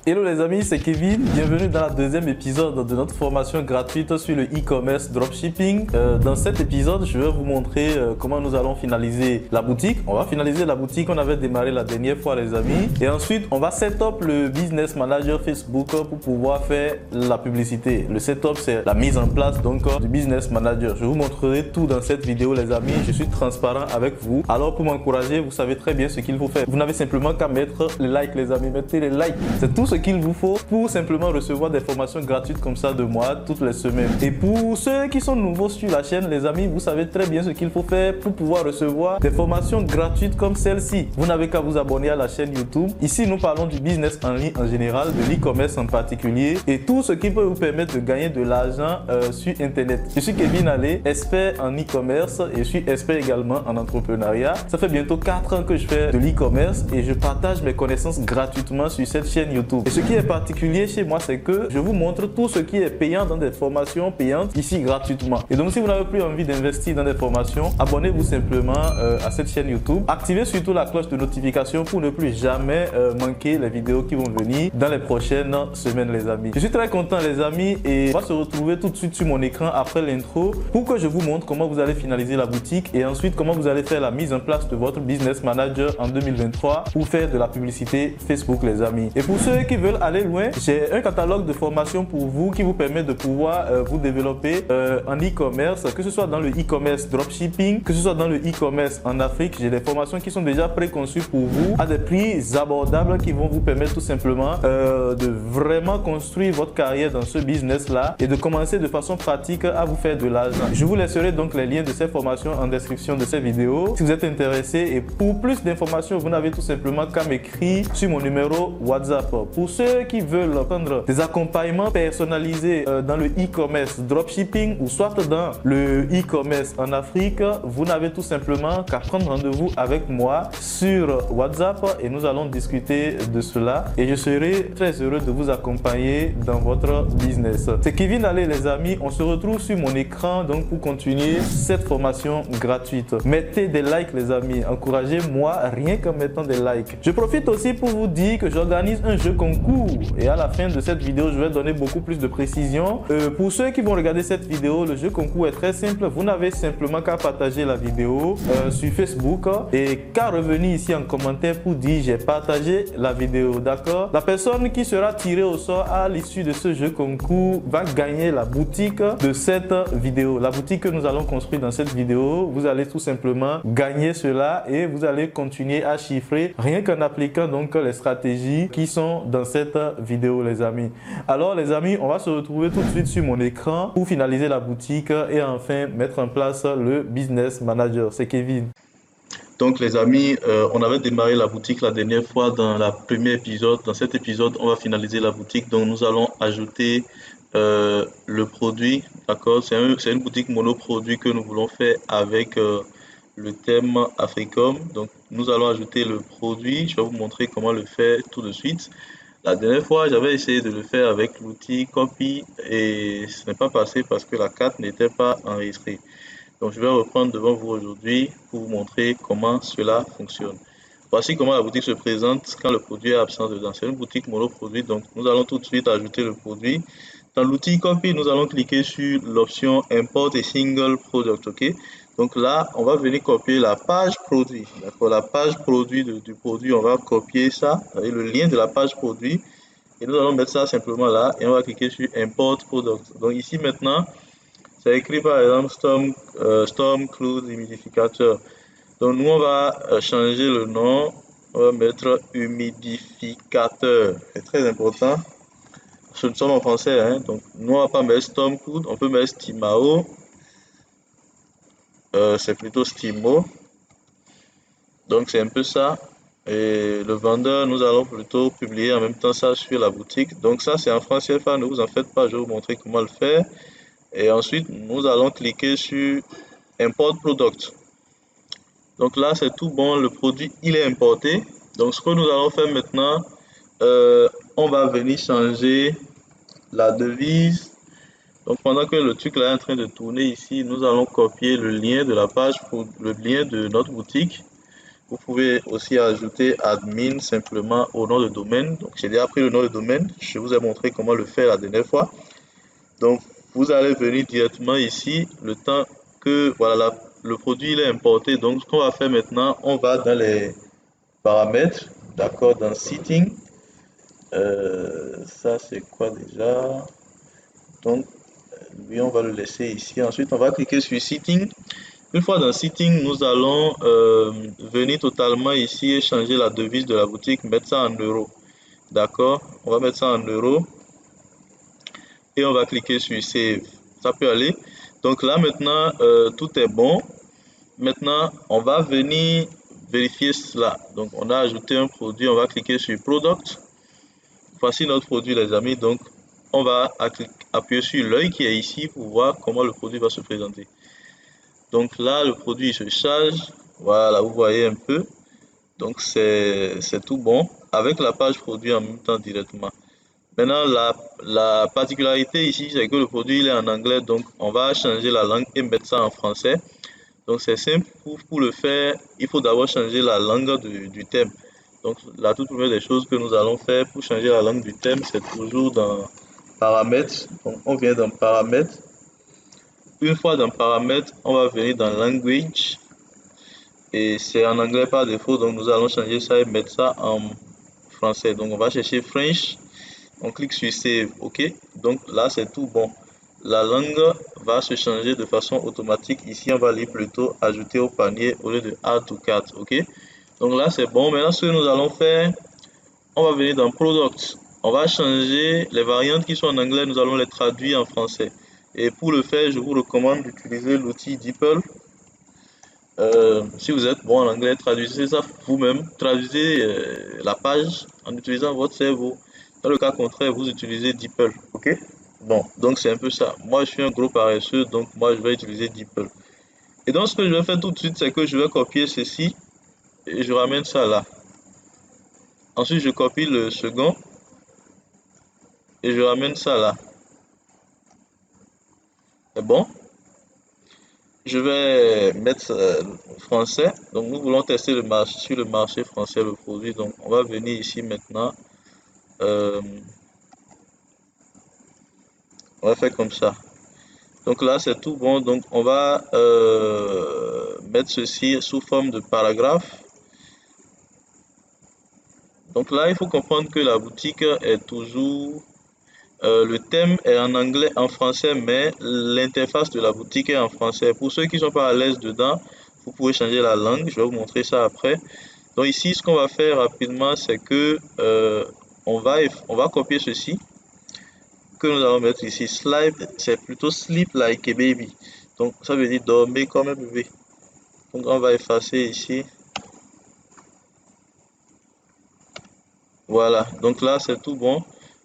Hello les amis, c'est Kevin. Bienvenue dans le deuxième épisode de notre formation gratuite sur le e-commerce dropshipping. Dans cet épisode, je vais vous montrer comment nous allons finaliser la boutique. On va finaliser la boutique qu'on avait démarré la dernière fois les amis. Et ensuite, on va set up le business manager Facebook pour pouvoir faire la publicité. Le setup, c'est la mise en place donc du business manager. Je vous montrerai tout dans cette vidéo les amis. Je suis transparent avec vous. Alors pour m'encourager, vous savez très bien ce qu'il faut faire. Vous n'avez simplement qu'à mettre les likes les amis. Mettez les likes. C'est tout ce qu'il vous faut pour simplement recevoir des formations gratuites comme ça de moi toutes les semaines. Et pour ceux qui sont nouveaux sur la chaîne, les amis, vous savez très bien ce qu'il faut faire pour pouvoir recevoir des formations gratuites comme celle-ci. Vous n'avez qu'à vous abonner à la chaîne YouTube. Ici, nous parlons du business en ligne en général, de l'e-commerce en particulier et tout ce qui peut vous permettre de gagner de l'argent sur Internet. Je suis Kevin Allé, expert en e-commerce et je suis expert également en entrepreneuriat. Ça fait bientôt 4 ans que je fais de l'e-commerce et je partage mes connaissances gratuitement sur cette chaîne YouTube. Et ce qui est particulier chez moi, c'est que je vous montre tout ce qui est payant dans des formations payantes ici gratuitement. Et donc, si vous n'avez plus envie d'investir dans des formations, abonnez-vous simplement à cette chaîne YouTube. Activez surtout la cloche de notification pour ne plus jamais manquer les vidéos qui vont venir dans les prochaines semaines, les amis. Je suis très content, les amis, et on va se retrouver tout de suite sur mon écran après l'intro pour que je vous montre comment vous allez finaliser la boutique et ensuite comment vous allez faire la mise en place de votre business manager en 2023 pour faire de la publicité Facebook, les amis. Et pour ceux qui veulent aller loin, j'ai un catalogue de formations pour vous qui vous permet de pouvoir vous développer en e-commerce, que ce soit dans le e-commerce dropshipping, que ce soit dans le e-commerce en Afrique. J'ai des formations qui sont déjà préconçues pour vous à des prix abordables qui vont vous permettre tout simplement de vraiment construire votre carrière dans ce business-là et de commencer de façon pratique à vous faire de l'argent. Je vous laisserai donc les liens de ces formations en description de ces vidéos si vous êtes intéressé. Et pour plus d'informations, vous n'avez tout simplement qu'à m'écrire sur mon numéro WhatsApp. Pour ceux qui veulent prendre des accompagnements personnalisés dans le e-commerce dropshipping ou soit dans le e-commerce en Afrique, vous n'avez tout simplement qu'à prendre rendez-vous avec moi sur WhatsApp et nous allons discuter de cela et je serai très heureux de vous accompagner dans votre business. C'est Kevin Allé les amis, on se retrouve sur mon écran donc pour continuer cette formation gratuite. Mettez des likes les amis, encouragez-moi rien qu'en mettant des likes. Je profite aussi pour vous dire que j'organise un jeu concours et à la fin de cette vidéo je vais donner beaucoup plus de précisions. Pour ceux qui vont regarder cette vidéo, le jeu concours est très simple. Vous n'avez simplement qu'à partager la vidéo sur Facebook et qu'à revenir ici en commentaire pour dire j'ai partagé la vidéo, d'accord? La personne qui sera tirée au sort à l'issue de ce jeu concours va gagner la boutique de cette vidéo. La boutique que nous allons construire dans cette vidéo, vous allez tout simplement gagner cela et vous allez continuer à chiffrer rien qu'en appliquant donc les stratégies qui sont dans cette vidéo les amis. Alors les amis, on va se retrouver tout de suite sur mon écran pour finaliser la boutique et enfin mettre en place le business manager. C'est Kevin. Donc les amis, on avait démarré la boutique la dernière fois dans le premier épisode. Dans cet épisode, on va finaliser la boutique. Donc nous allons ajouter le produit, d'accord? C'est une boutique monoproduit que nous voulons faire avec le thème Africom. Donc nous allons ajouter le produit. Je vais vous montrer comment le faire tout de suite. La dernière fois, j'avais essayé de le faire avec l'outil Copy et ce n'est pas passé parce que la carte n'était pas enregistrée. Donc, je vais reprendre devant vous aujourd'hui pour vous montrer comment cela fonctionne. Voici comment la boutique se présente quand le produit est absent dedans. C'est une boutique monoproduit, donc nous allons tout de suite ajouter le produit. Dans l'outil Copy, nous allons cliquer sur l'option Import et Single Product, ok? Donc là, on va venir copier la page produit, d'accord? La page produit du produit, on va copier ça, avec le lien de la page produit, et nous allons mettre ça simplement là, et on va cliquer sur Import Product. Donc ici maintenant, c'est écrit par exemple Storm Cloud Humidificateur. Donc nous on va changer le nom, on va mettre humidificateur. C'est très important. Ce sont en français, hein. Donc nous on va pas mettre Storm Cloud, on peut mettre Stimao. C'est plutôt Stimo. Donc c'est un peu ça. Et le vendeur, nous allons plutôt publier en même temps ça sur la boutique. Donc ça c'est en français, ne vous en faites pas, je vais vous montrer comment le faire. Et ensuite, nous allons cliquer sur Import Product. Donc là, c'est tout bon, le produit, il est importé. Donc ce que nous allons faire maintenant, on va venir changer la devise. Donc pendant que le truc là est en train de tourner ici, nous allons copier le lien de la page, le lien de notre boutique. Vous pouvez aussi ajouter admin simplement au nom de domaine. Donc, j'ai déjà pris le nom de domaine. Je vous ai montré comment le faire la dernière fois. Donc, vous allez venir directement ici, le temps que voilà, le produit il est importé. Donc, ce qu'on va faire maintenant, on va dans les paramètres, d'accord, dans Setting. Ça, c'est quoi déjà? Donc, lui, on va le laisser ici. Ensuite, on va cliquer sur Setting. Une fois dans Setting, nous allons venir totalement ici et changer la devise de la boutique, mettre ça en euros. D'accord? On va mettre ça en euros et on va cliquer sur Save. Ça peut aller. Donc là, maintenant, tout est bon. Maintenant, on va venir vérifier cela. Donc, on a ajouté un produit. On va cliquer sur Product. Voici notre produit, les amis. Donc, on va appuyer sur l'œil qui est ici pour voir comment le produit va se présenter. Donc là, le produit se charge. Voilà, vous voyez un peu. Donc, c'est tout bon. Avec la page produit en même temps directement. Maintenant, la particularité ici, c'est que le produit il est en anglais. Donc, on va changer la langue et mettre ça en français. Donc, c'est simple. Pour le faire, il faut d'abord changer la langue du thème. Donc, la toute première des choses que nous allons faire pour changer la langue du thème, c'est toujours dans Paramètres. Donc, on vient dans Paramètres. Une fois dans Paramètres, on va venir dans Language. Et c'est en anglais par défaut. Donc, nous allons changer ça et mettre ça en français. Donc, on va chercher French. On clique sur Save. OK. Donc, là, c'est tout bon. La langue va se changer de façon automatique. Ici, on va lire plutôt ajouter au panier au lieu de add to cart. OK. Donc là, c'est bon. Maintenant, ce que nous allons faire, on va venir dans Product. On va changer les variantes qui sont en anglais, nous allons les traduire en français. Et pour le faire, je vous recommande d'utiliser l'outil DeepL. Si vous êtes bon en anglais, traduisez ça vous-même. Traduisez la page en utilisant votre cerveau. Dans le cas contraire, vous utilisez DeepL. OK? Bon, donc c'est un peu ça. Moi, je suis un gros paresseux, donc moi, je vais utiliser DeepL. Et donc, ce que je vais faire tout de suite, c'est que je vais copier ceci et je ramène ça là. Ensuite, je copie le second et je ramène ça là. C'est bon? Je vais mettre français. Donc, nous voulons tester le marché, sur le marché français le produit. Donc, on va venir ici maintenant. Euh, on va faire comme ça. Donc là, c'est tout bon. Donc, on va mettre ceci sous forme de paragraphe. Donc là, il faut comprendre que la boutique est toujours... le thème est en anglais, en français, mais l'interface de la boutique est en français. Pour ceux qui ne sont pas à l'aise dedans, vous pouvez changer la langue. Je vais vous montrer ça après. Donc ici, ce qu'on va faire rapidement, c'est que on va copier ceci, que nous allons mettre ici. Slide, c'est plutôt sleep like a baby. Donc ça veut dire dormir comme un bébé. Donc on va effacer ici. Voilà, donc là c'est tout bon.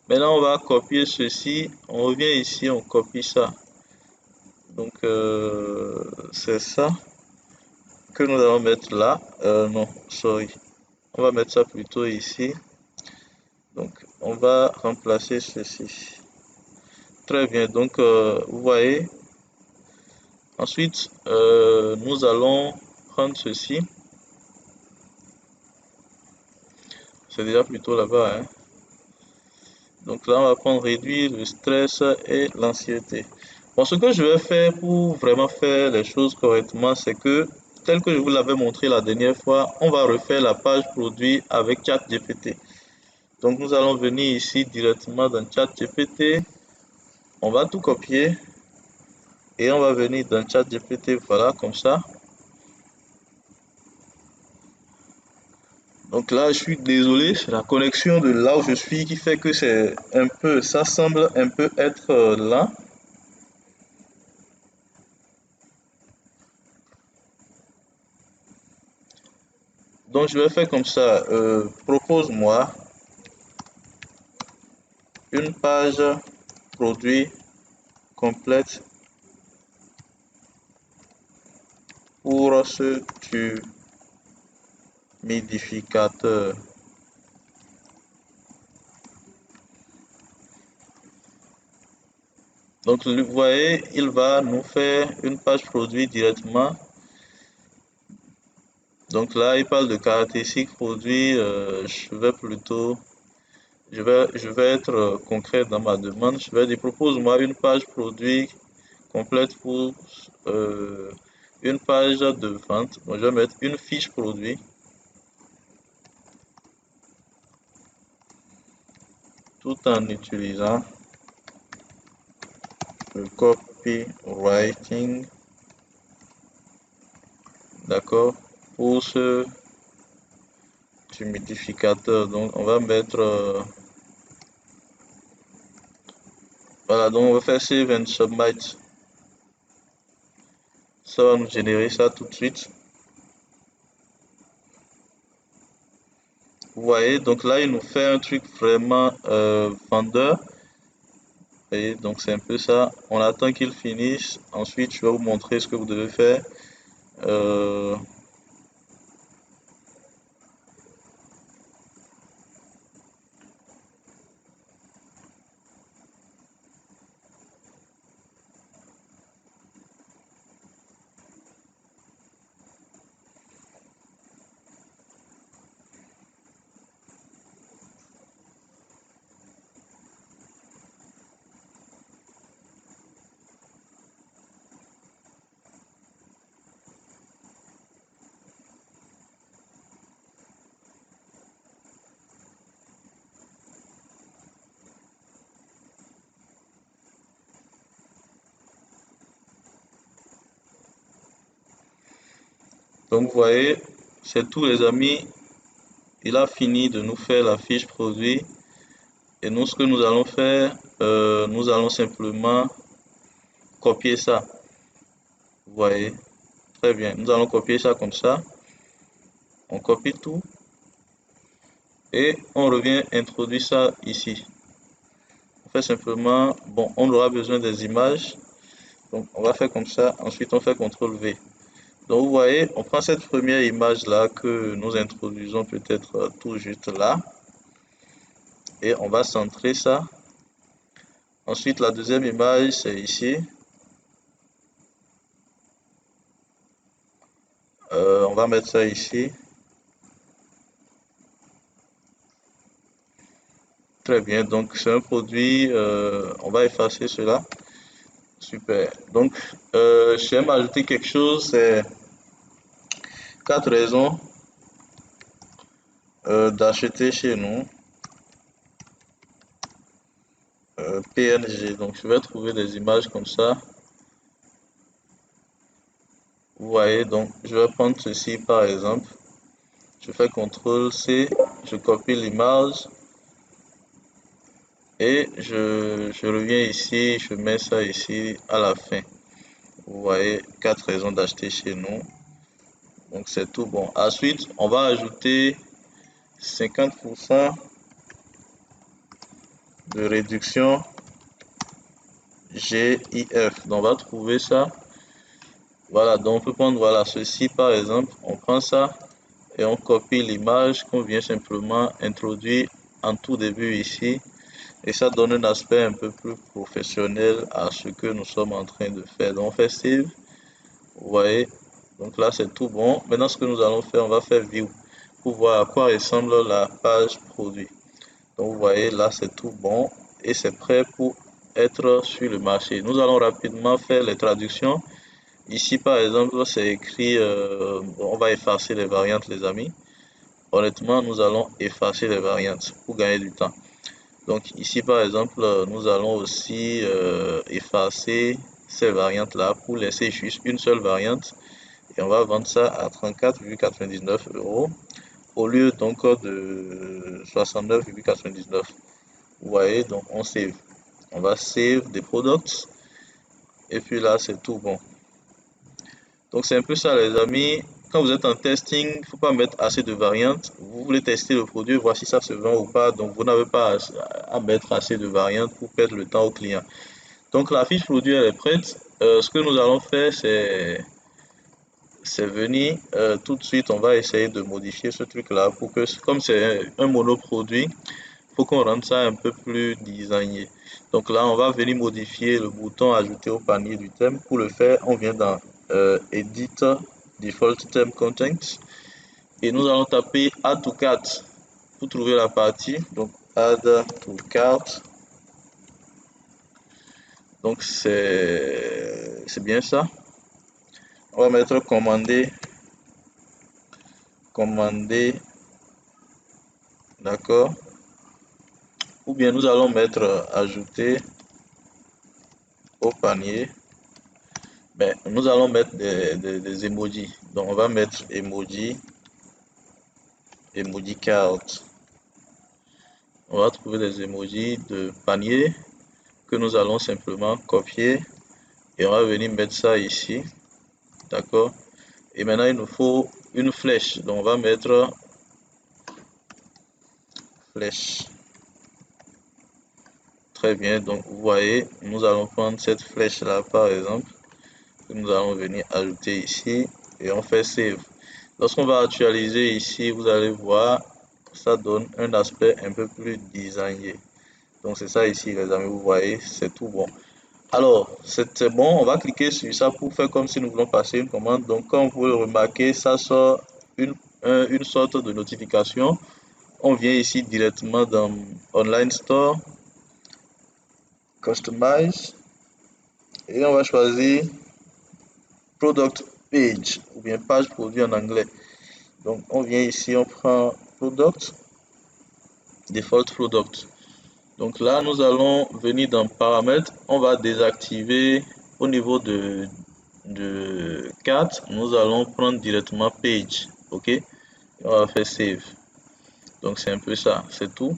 Maintenant on va copier ceci. On revient ici, on copie ça. Donc c'est ça que nous allons mettre là. Non, sorry. On va mettre ça plutôt ici. Donc on va remplacer ceci. Très bien, donc vous voyez. Ensuite, nous allons prendre ceci. C'est déjà plutôt là-bas, hein. Donc là, on va prendre réduire le stress et l'anxiété. Bon, ce que je vais faire pour vraiment faire les choses correctement, c'est que, tel que je vous l'avais montré la dernière fois, on va refaire la page produit avec ChatGPT. Donc nous allons venir ici directement dans ChatGPT. On va tout copier et on va venir dans ChatGPT, voilà, comme ça. Donc là, je suis désolé, c'est la connexion de là où je suis qui fait que c'est un peu, ça semble un peu être lent. Donc je vais faire comme ça, propose-moi une page produit complète pour ce humidificateur. Donc vous voyez, il va nous faire une page produit directement. Donc là, il parle de caractéristiques produits. Je vais être concret dans ma demande. Je vais dire, propose-moi une page produit complète pour euh, une page de vente. Donc, je vais mettre une fiche produit tout en utilisant le copywriting, d'accord, pour ce humidificateur. Donc, on va mettre, voilà, donc on va faire save and submit. Ça va nous générer ça tout de suite. Vous voyez, donc là, il nous fait un truc vraiment vendeur. Vous voyez, donc c'est un peu ça. On attend qu'il finisse. Ensuite, je vais vous montrer ce que vous devez faire. Euh, donc vous voyez, c'est tout les amis. Il a fini de nous faire la fiche produit. Et nous, ce que nous allons faire, nous allons simplement copier ça. Vous voyez, très bien. Nous allons copier ça comme ça. On copie tout et on revient introduire ça ici. On fait simplement, bon, on aura besoin des images. Donc, on va faire comme ça. Ensuite, on fait CTRL V. Donc, vous voyez, on prend cette première image-là que nous introduisons peut-être tout juste là. Et on va centrer ça. Ensuite, la deuxième image, c'est ici. On va mettre ça ici. Très bien, donc c'est un produit, on va effacer cela. Super. Donc, j'aime ajouter quelque chose, c'est 4 raisons d'acheter chez nous. PNG, donc je vais trouver des images comme ça. Vous voyez, donc je vais prendre ceci par exemple. Je fais CTRL C, je copie l'image et je reviens ici, je mets ça ici à la fin. Vous voyez, 4 raisons d'acheter chez nous. Donc c'est tout bon. Ensuite, on va ajouter 50% de réduction GIF. Donc on va trouver ça. Voilà, donc on peut prendre voilà ceci par exemple. On prend ça et on copie l'image qu'on vient simplement introduire en tout début ici. Et ça donne un aspect un peu plus professionnel à ce que nous sommes en train de faire. Donc on fait Save. Vous voyez, donc là c'est tout bon. Maintenant ce que nous allons faire, on va faire View pour voir à quoi ressemble la page produit. Donc vous voyez là c'est tout bon et c'est prêt pour être sur le marché. Nous allons rapidement faire les traductions. Ici par exemple c'est écrit, on va effacer les variantes les amis. Honnêtement nous allons effacer les variantes pour gagner du temps. Donc ici par exemple nous allons aussi effacer ces variantes là pour laisser juste une seule variante et on va vendre ça à 34,99 € au lieu donc de 69,99. Vous voyez, donc on save. On va save des products et puis là c'est tout bon. Donc c'est un peu ça les amis. Quand vous êtes en testing, il ne faut pas mettre assez de variantes. Vous voulez tester le produit, voir si ça se vend ou pas. Donc vous n'avez pas à mettre assez de variantes pour perdre le temps au client. Donc la fiche produit elle est prête. Ce que nous allons faire c'est venir tout de suite, on va essayer de modifier ce truc là pour que comme c'est un monoproduit, faut qu'on rende ça un peu plus designé. Donc là, on va venir modifier le bouton ajouter au panier du thème. Pour le faire, on vient dans Edit Default Theme Contents et nous allons taper Add to Cart pour trouver la partie. Donc Add to Cart. Donc c'est bien ça. On va mettre commander, d'accord. Ou bien nous allons mettre ajouter au panier. Mais nous allons mettre des emojis. Donc on va mettre emoji cart. On va trouver des emojis de panier que nous allons simplement copier et on va venir mettre ça ici. D'accord. Et maintenant il nous faut une flèche. Donc on va mettre flèche. Très bien. Donc vous voyez, nous allons prendre cette flèche là par exemple. Que nous allons venir ajouter ici et on fait save. Lorsqu'on va actualiser ici, vous allez voir que ça donne un aspect un peu plus designé. Donc c'est ça ici les amis, vous voyez, c'est tout bon. Alors, c'est bon, on va cliquer sur ça pour faire comme si nous voulons passer une commande. Donc comme vous pouvez le remarquer, ça sort une sorte de notification. On vient ici directement dans Online Store, Customize, et on va choisir Product Page, ou bien page produit en anglais. Donc on vient ici, on prend Product, Default Product. Donc là, nous allons venir dans Paramètres, on va désactiver au niveau de carte, nous allons prendre directement Page, ok? Et on va faire Save. Donc c'est un peu ça, c'est tout.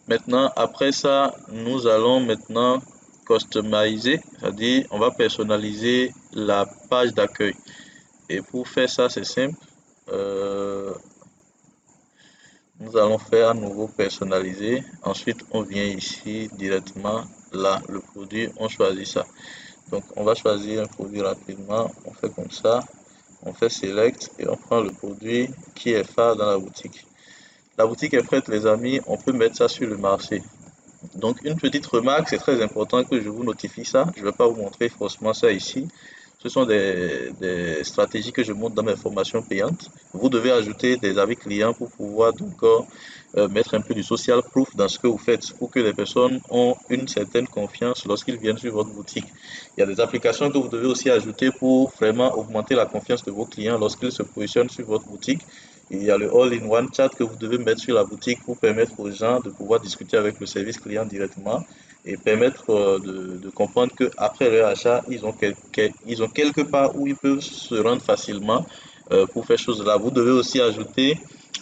Maintenant, après ça, nous allons maintenant customiser, c'est-à-dire on va personnaliser la page d'accueil. Et pour faire ça, c'est simple. Nous allons faire à nouveau personnaliser. Ensuite, on vient ici directement là, le produit, on choisit ça. Donc, on va choisir un produit rapidement. On fait comme ça. On fait select et on prend le produit qui est phare dans la boutique. La boutique est prête, les amis. On peut mettre ça sur le marché. Donc, une petite remarque, c'est très important que je vous notifie ça. Je ne vais pas vous montrer forcément ça ici. Ce sont des stratégies que je montre dans mes formations payantes. Vous devez ajouter des avis clients pour pouvoir donc mettre un peu du social proof dans ce que vous faites pour que les personnes ont une certaine confiance lorsqu'ils viennent sur votre boutique. Il y a des applications que vous devez aussi ajouter pour vraiment augmenter la confiance de vos clients lorsqu'ils se positionnent sur votre boutique. Il y a le all-in-one chat que vous devez mettre sur la boutique pour permettre aux gens de pouvoir discuter avec le service client directement et permettre de comprendre qu'après leur achat, ils ont quelque part où ils peuvent se rendre facilement pour faire chose là. Vous devez aussi ajouter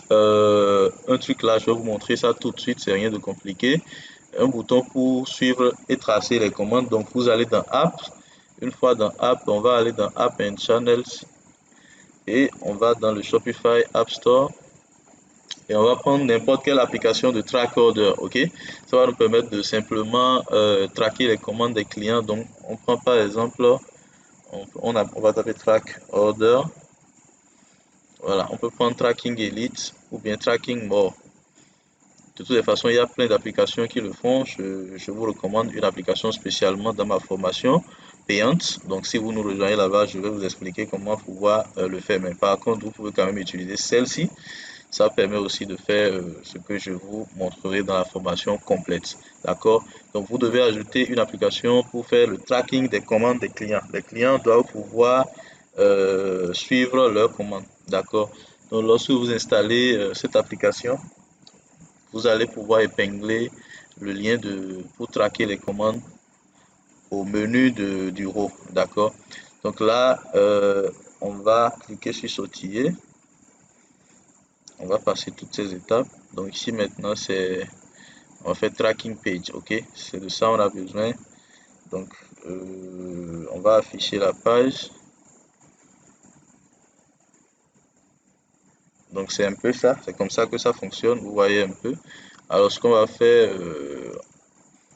un truc là, je vais vous montrer ça tout de suite, c'est rien de compliqué. Un bouton pour suivre et tracer les commandes. Donc vous allez dans App. Une fois dans App, on va aller dans App and Channels et on va dans le Shopify App Store et on va prendre n'importe quelle application de track order, ok? Ça va nous permettre de simplement traquer les commandes des clients. Donc, on prend par exemple, on va taper track order. Voilà, on peut prendre tracking elite ou bien tracking more. De toutes les façons, il y a plein d'applications qui le font. Je vous recommande une application spécialement dans ma formation payante. Donc, si vous nous rejoignez là-bas, je vais vous expliquer comment pouvoir le faire. Mais par contre, vous pouvez quand même utiliser celle-ci. Ça permet aussi de faire ce que je vous montrerai dans la formation complète. D'accord? Donc, vous devez ajouter une application pour faire le tracking des commandes des clients. Les clients doivent pouvoir suivre leurs commandes. D'accord? Donc, lorsque vous installez cette application, vous allez pouvoir épingler le lien pour traquer les commandes au menu du haut. D'accord? Donc là, on va cliquer sur sautiller. On va passer toutes ces étapes. Donc ici maintenant, on fait tracking page, ok? C'est de ça on a besoin. Donc on va afficher la page. Donc c'est un peu ça, c'est comme ça que ça fonctionne, vous voyez un peu. Alors ce qu'on va faire,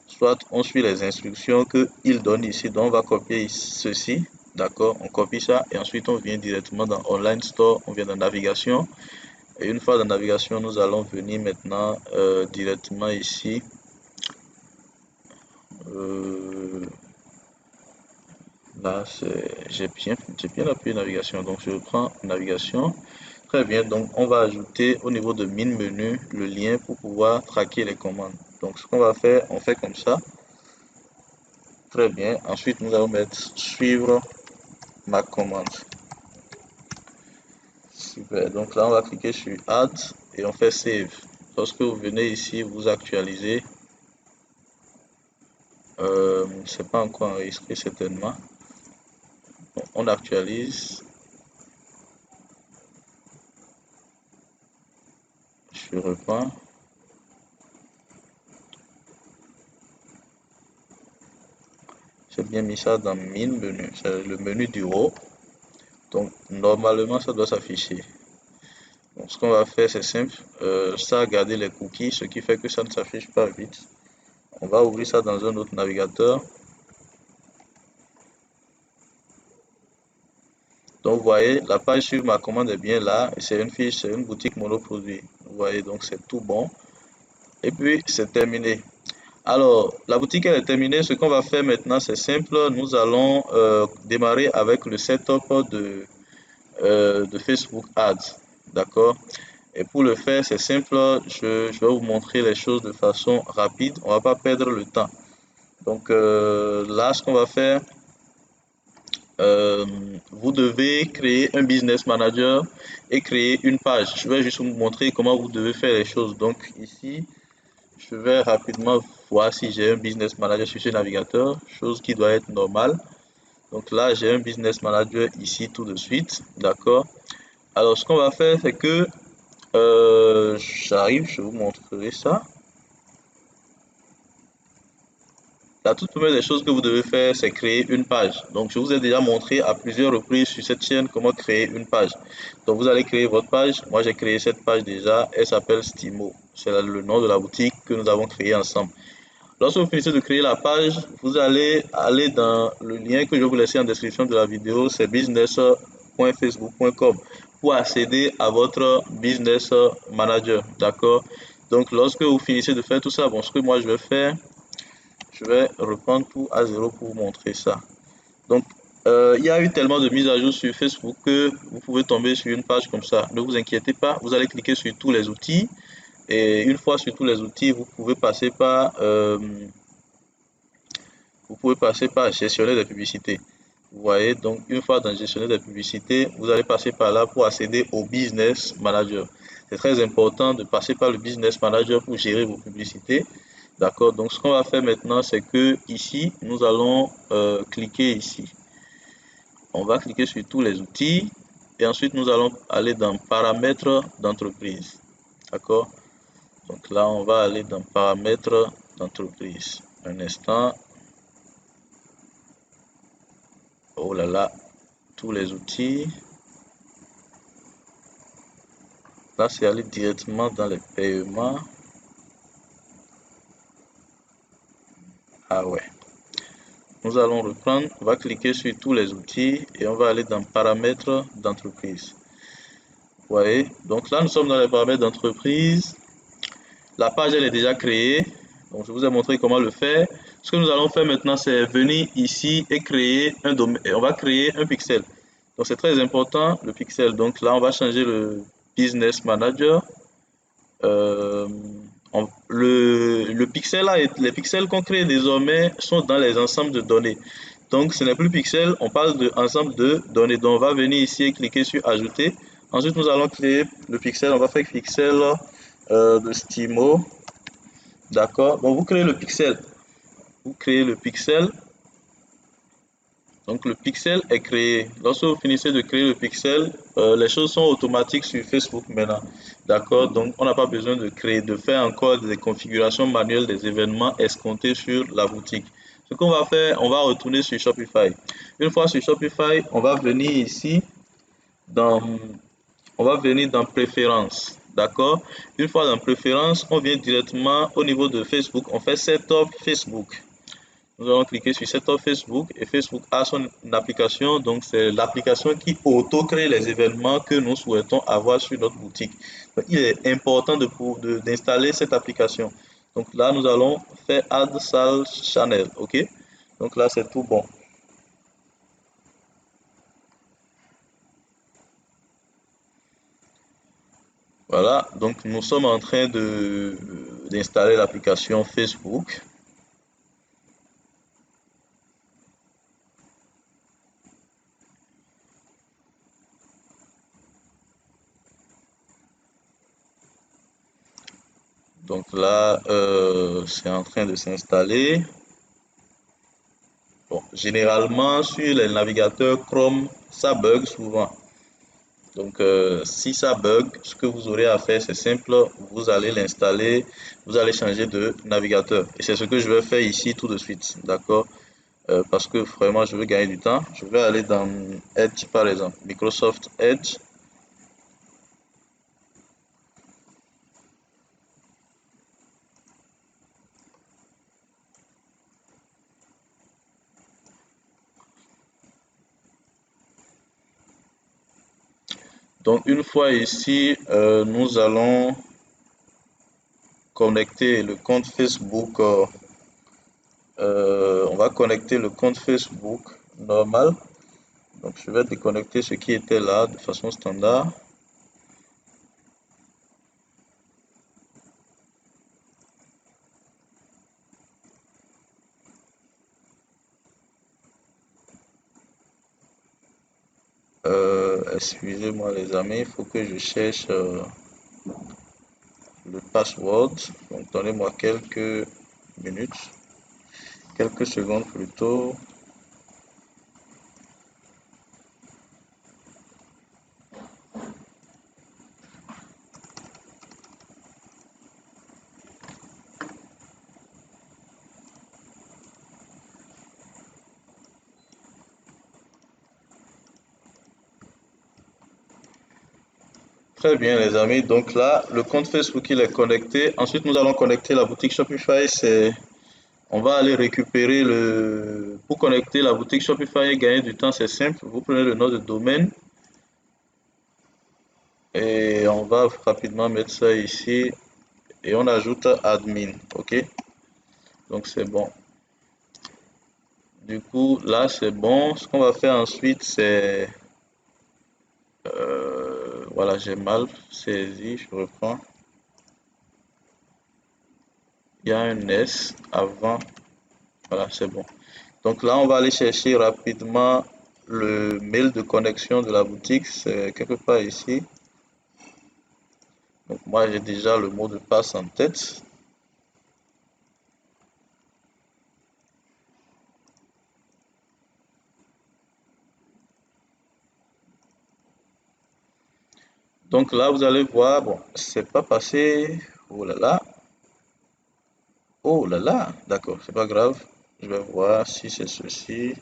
soit on suit les instructions qu'il donne ici, donc on va copier ceci, d'accord? On copie ça et ensuite on vient directement dans Online Store, on vient dans Navigation. Et une fois dans Navigation, nous allons venir maintenant directement ici. Là, j'ai bien appuyé Navigation, donc je prends Navigation. Très bien, donc on va ajouter au niveau de min menu le lien pour pouvoir traquer les commandes. Donc ce qu'on va faire, on fait comme ça. Très bien, ensuite nous allons mettre suivre ma commande. Super, donc là on va cliquer sur add et on fait save. Lorsque vous venez ici, vous actualisez. C'est pas encore enregistré certainement. Bon, on actualise. Je reprends. J'ai bien mis ça dans min menu. C'est le menu du haut. Donc normalement ça doit s'afficher. Donc ce qu'on va faire c'est simple. Ça a gardé les cookies, ce qui fait que ça ne s'affiche pas vite. On va ouvrir ça dans un autre navigateur. Donc vous voyez, la page sur ma commande est bien là. Et c'est une fiche, c'est une boutique monoproduit. Vous voyez, donc c'est tout bon. Et puis c'est terminé. Alors, la boutique elle est terminée. Ce qu'on va faire maintenant, c'est simple. Nous allons démarrer avec le setup de Facebook Ads. D'accord? Et pour le faire, c'est simple. Je vais vous montrer les choses de façon rapide. On ne va pas perdre le temps. Donc là, ce qu'on va faire, vous devez créer un business manager et créer une page. Je vais juste vous montrer comment vous devez faire les choses. Donc ici, je vais rapidement voir si j'ai un business manager sur ce navigateur, chose qui doit être normale. Donc là, j'ai un business manager ici tout de suite, d'accord. Alors, ce qu'on va faire, c'est que j'arrive, je vous montrerai ça. La toute première des choses que vous devez faire, c'est créer une page. Donc, je vous ai déjà montré à plusieurs reprises sur cette chaîne comment créer une page. Donc, vous allez créer votre page. Moi, j'ai créé cette page déjà. Elle s'appelle Stimo. C'est le nom de la boutique que nous avons créé ensemble. Lorsque vous finissez de créer la page, vous allez aller dans le lien que je vais vous laisser en description de la vidéo, c'est business.facebook.com pour accéder à votre business manager, d'accord? Donc, lorsque vous finissez de faire tout ça, bon, ce que moi je vais faire, je vais reprendre tout à zéro pour vous montrer ça. Donc, il y a eu tellement de mises à jour sur Facebook que vous pouvez tomber sur une page comme ça. Ne vous inquiétez pas, vous allez cliquer sur tous les outils. Et une fois sur tous les outils, vous pouvez passer par gestionnaire des publicités. Vous voyez, donc une fois dans gestionnaire des publicités, vous allez passer par là pour accéder au business manager. C'est très important de passer par le business manager pour gérer vos publicités. D'accord, donc ce qu'on va faire maintenant, c'est que ici, nous allons cliquer ici. On va cliquer sur tous les outils et ensuite nous allons aller dans paramètres d'entreprise. D'accord, donc là, on va aller dans paramètres d'entreprise. Un instant. Oh là là, tous les outils. Là, c'est aller directement dans les paiements. Ah ouais. Nous allons reprendre, on va cliquer sur tous les outils et on va aller dans paramètres d'entreprise. Vous voyez, donc là, nous sommes dans les paramètres d'entreprise. La page, elle est déjà créée. Donc, je vous ai montré comment le faire. Ce que nous allons faire maintenant, c'est venir ici et créer un domaine. On va créer un pixel. Donc, c'est très important, le pixel. Donc, là, on va changer le business manager. Euh, le pixel là, les pixels qu'on crée désormais sont dans les ensembles de données. Donc, ce n'est plus pixel, on parle d'ensemble de données. Donc, on va venir ici et cliquer sur ajouter. Ensuite, nous allons créer le pixel. On va faire pixel de Stimo. D'accord. Bon, vous créez le pixel. Vous créez le pixel. Donc, le pixel est créé. Lorsque vous finissez de créer le pixel, les choses sont automatiques sur Facebook maintenant. D'accord? Donc, on n'a pas besoin de créer, de faire encore des configurations manuelles des événements escomptés sur la boutique. Ce qu'on va faire, on va retourner sur Shopify. Une fois sur Shopify, on va venir ici dans, on va venir dans Préférences. D'accord? Une fois dans Préférences, on vient directement au niveau de Facebook. On fait Setup Facebook. Nous allons cliquer sur Setup Facebook et Facebook a son application. Donc, c'est l'application qui auto-crée les événements que nous souhaitons avoir sur notre boutique. Donc, il est important d'installer cette application. Donc là, nous allons faire Add Sales Channel. OK? Donc là, c'est tout bon. Voilà, donc nous sommes en train d'installer l'application Facebook. Donc là, c'est en train de s'installer. Bon, généralement, sur les navigateurs Chrome, ça bug souvent. Donc, si ça bug, ce que vous aurez à faire, c'est simple. Vous allez l'installer, vous allez changer de navigateur. Et c'est ce que je vais faire ici tout de suite. D'accord? Parce que vraiment, je veux gagner du temps. Je vais aller dans Edge, par exemple. Microsoft Edge. Donc, une fois ici, nous allons connecter le compte Facebook. On va connecter le compte Facebook normal. Donc, je vais déconnecter ce qui était là de façon standard. Excusez-moi les amis, il faut que je cherche le password. Donc, donnez-moi quelques minutes, quelques secondes plutôt. Très bien les amis, donc là, le compte Facebook il est connecté. Ensuite, nous allons connecter la boutique Shopify. On va aller récupérer le... Pour connecter la boutique Shopify et gagner du temps, c'est simple. Vous prenez le nom de domaine et on va rapidement mettre ça ici et on ajoute admin, ok? Donc c'est bon. Du coup, là c'est bon. Ce qu'on va faire ensuite, c'est... voilà, j'ai mal saisi, je reprends. Il y a un S avant. Voilà, c'est bon. Donc là, on va aller chercher rapidement le mail de connexion de la boutique. C'est quelque part ici. Donc moi, j'ai déjà le mot de passe en tête. Donc là, vous allez voir, bon, c'est pas passé. Oh là là. Oh là là. D'accord, c'est pas grave. Je vais voir si c'est ceci.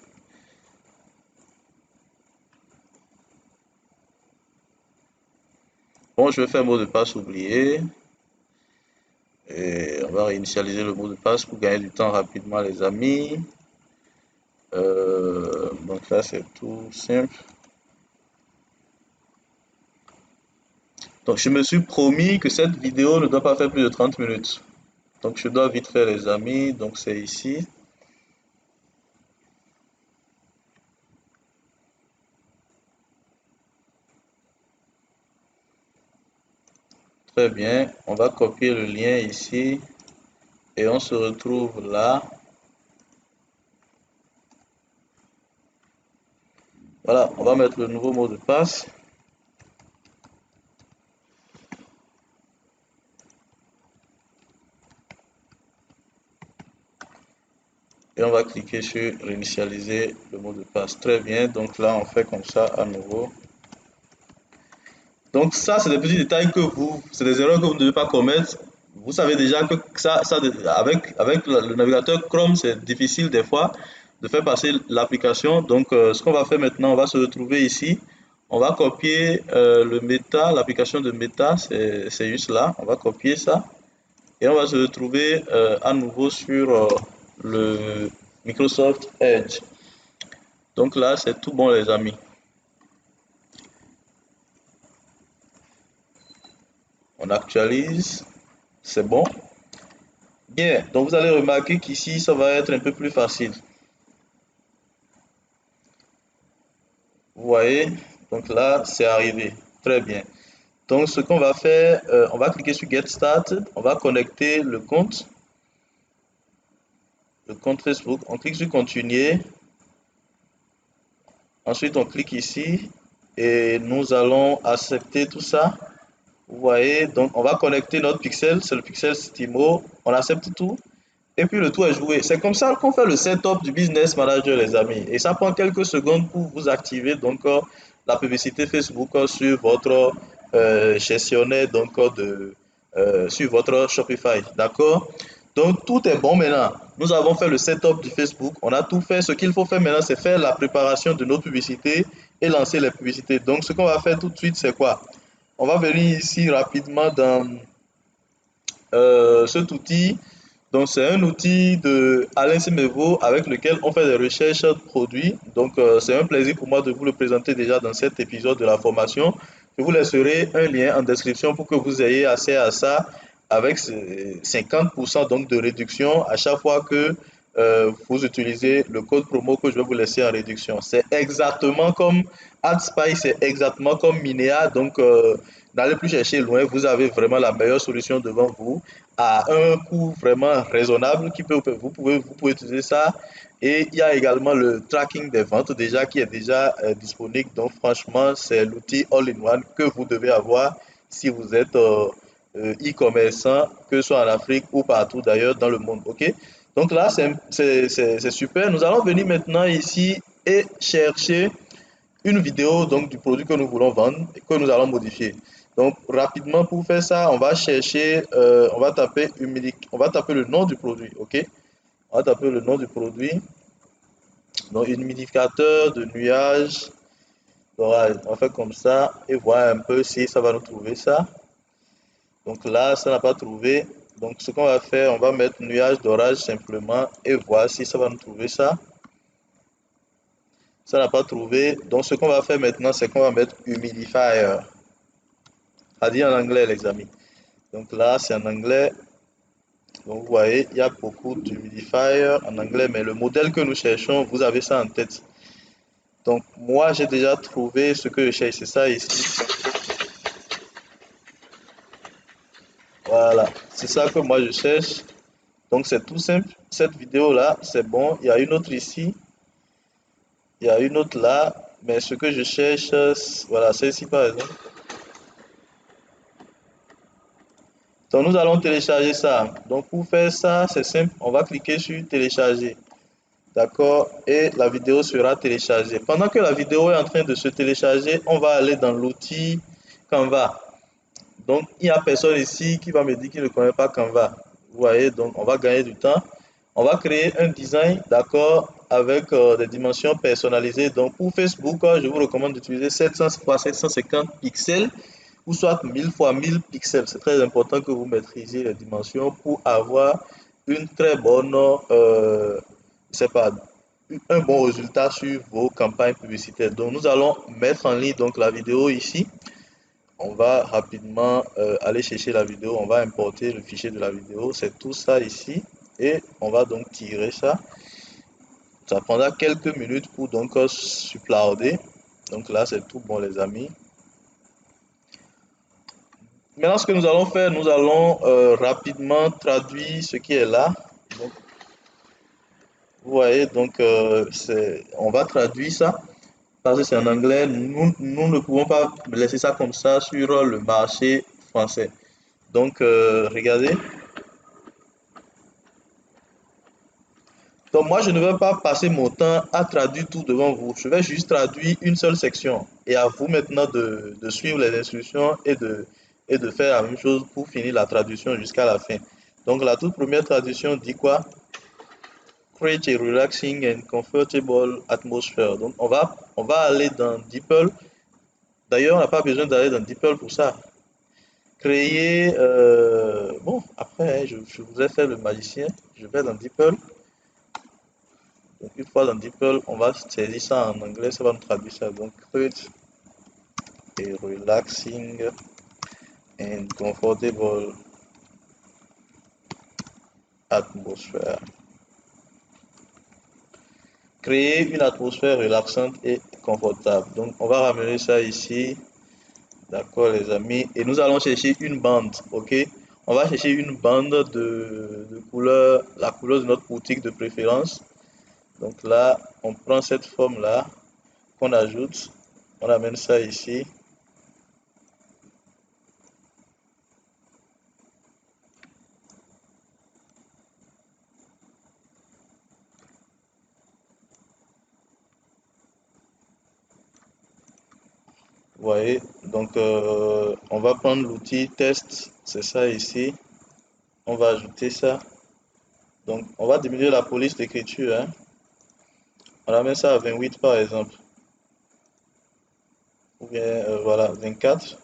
Bon, je vais faire mot de passe oublié. Et on va réinitialiser le mot de passe pour gagner du temps rapidement, les amis. Donc là, c'est tout simple. Donc, je me suis promis que cette vidéo ne doit pas faire plus de 30 minutes. Donc, je dois vite faire les amis. Donc, c'est ici. Très bien. On va copier le lien ici. Et on se retrouve là. Voilà, on va mettre le nouveau mot de passe. Et on va cliquer sur réinitialiser le mot de passe. Très bien. Donc là, on fait comme ça à nouveau. Donc ça, c'est des petits détails c'est des erreurs que vous ne devez pas commettre. Vous savez déjà que avec le navigateur Chrome, c'est difficile des fois de faire passer l'application. Donc, ce qu'on va faire maintenant, on va se retrouver ici. On va copier le Meta, l'application de Meta, c'est juste là. On va copier ça et on va se retrouver à nouveau sur le Microsoft Edge. Donc là, c'est tout bon, les amis. On actualise, c'est bon. Bien, donc vous allez remarquer qu'ici, ça va être un peu plus facile. Vous voyez, donc là, c'est arrivé. Très bien. Donc, ce qu'on va faire, on va cliquer sur Get Started, on va connecter le compte Facebook, on clique sur Continuer, ensuite on clique ici et nous allons accepter tout ça. Vous voyez, donc on va connecter notre pixel, c'est le pixel Stimo, on accepte tout et puis le tout est joué. C'est comme ça qu'on fait le setup du Business Manager, les amis. Et ça prend quelques secondes pour vous activer donc la publicité Facebook sur votre gestionnaire sur votre Shopify, d'accord? Donc tout est bon maintenant. Nous avons fait le setup du Facebook, on a tout fait. Ce qu'il faut faire maintenant, c'est faire la préparation de nos publicités et lancer les publicités. Donc ce qu'on va faire tout de suite, c'est quoi? On va venir ici rapidement dans cet outil. Donc, c'est un outil de Alain Semevo avec lequel on fait des recherches de produits. Donc, c'est un plaisir pour moi de vous le présenter déjà dans cet épisode de la formation. Je vous laisserai un lien en description pour que vous ayez accès à ça avec 50% donc de réduction à chaque fois que vous utilisez le code promo que je vais vous laisser en réduction. C'est exactement comme AdSpy, c'est exactement comme Minea. Donc, n'allez plus chercher loin. Vous avez vraiment la meilleure solution devant vous à un coût vraiment raisonnable vous pouvez utiliser ça. Et il y a également le tracking des ventes déjà qui est déjà disponible. Donc franchement, c'est l'outil all-in-one que vous devez avoir si vous êtes e-commerçant, que ce soit en Afrique ou partout d'ailleurs dans le monde. OK? Donc là, c'est super. Nous allons venir maintenant ici et chercher une vidéo donc du produit que nous voulons vendre et que nous allons modifier. Donc rapidement pour faire ça, on va chercher, on va taper le nom du produit, ok? On va taper le nom du produit. Donc humidificateur de nuages d'orage. On fait comme ça et voir un peu si ça va nous trouver ça. Donc là, ça n'a pas trouvé. Donc ce qu'on va faire, on va mettre nuage d'orage simplement et voir si ça va nous trouver ça. Ça n'a pas trouvé. Donc ce qu'on va faire maintenant, c'est qu'on va mettre humidifier. Ça dit en anglais, les amis. Donc là, c'est en anglais. Donc vous voyez, il y a beaucoup d'humidifiers en anglais, mais le modèle que nous cherchons, vous avez ça en tête. Donc moi, j'ai déjà trouvé ce que je cherche, c'est ça ici. Voilà, c'est ça que moi je cherche. Donc c'est tout simple. Cette vidéo-là, c'est bon. Il y a une autre ici. Il y a une autre là. Mais ce que je cherche, voilà, celle-ci par exemple. Donc nous allons télécharger ça. Donc pour faire ça, c'est simple. On va cliquer sur télécharger. D'accord? Et la vidéo sera téléchargée. Pendant que la vidéo est en train de se télécharger, on va aller dans l'outil Canva. Donc, il n'y a personne ici qui va me dire qu'il ne connaît pas Canva. Vous voyez, donc on va gagner du temps. On va créer un design, d'accord, avec des dimensions personnalisées. Donc, pour Facebook, je vous recommande d'utiliser 700 x 750 pixels ou soit 1000 x 1000 pixels. C'est très important que vous maîtrisiez les dimensions pour avoir une très bonne, c'est pas, un bon résultat sur vos campagnes publicitaires. Donc, nous allons mettre en ligne donc la vidéo ici. On va rapidement aller chercher la vidéo. On va importer le fichier de la vidéo. C'est tout ça ici. Et on va donc tirer ça. Ça prendra quelques minutes pour donc uploader. Donc là, c'est tout bon, les amis. Maintenant, ce que nous allons faire, nous allons rapidement traduire ce qui est là. Donc, vous voyez, donc on va traduire ça parce que c'est en anglais. Nous ne pouvons pas laisser ça comme ça sur le marché français. Donc, regardez. Donc, moi, je ne vais pas passer mon temps à traduire tout devant vous. Je vais juste traduire une seule section. Et à vous maintenant de suivre les instructions et de faire la même chose pour finir la traduction jusqu'à la fin. Donc, la toute première traduction dit quoi? Create a relaxing and comfortable atmosphere. Donc, on va aller dans DeepL. D'ailleurs, on n'a pas besoin d'aller dans DeepL pour ça. Créer, bon, après, je vous ai fait le magicien. Je vais dans DeepL. Donc, une fois dans DeepL, on va saisir ça en anglais, ça va nous traduire ça. Donc, create a relaxing and comfortable atmosphere. Créer une atmosphère relaxante et confortable. Donc, on va ramener ça ici D'accord, les amis. Et nous allons chercher une bande, ok? On va chercher une bande de couleur, la couleur de notre boutique de préférence. Donc là, on prend cette forme-là qu'on ajoute. On amène ça ici. Vous voyez? Donc, on va prendre l'outil test. C'est ça ici. On va ajouter ça. Donc, on va diminuer la police d'écriture, hein. On amène ça à 28 par exemple. Ou bien, voilà, 24.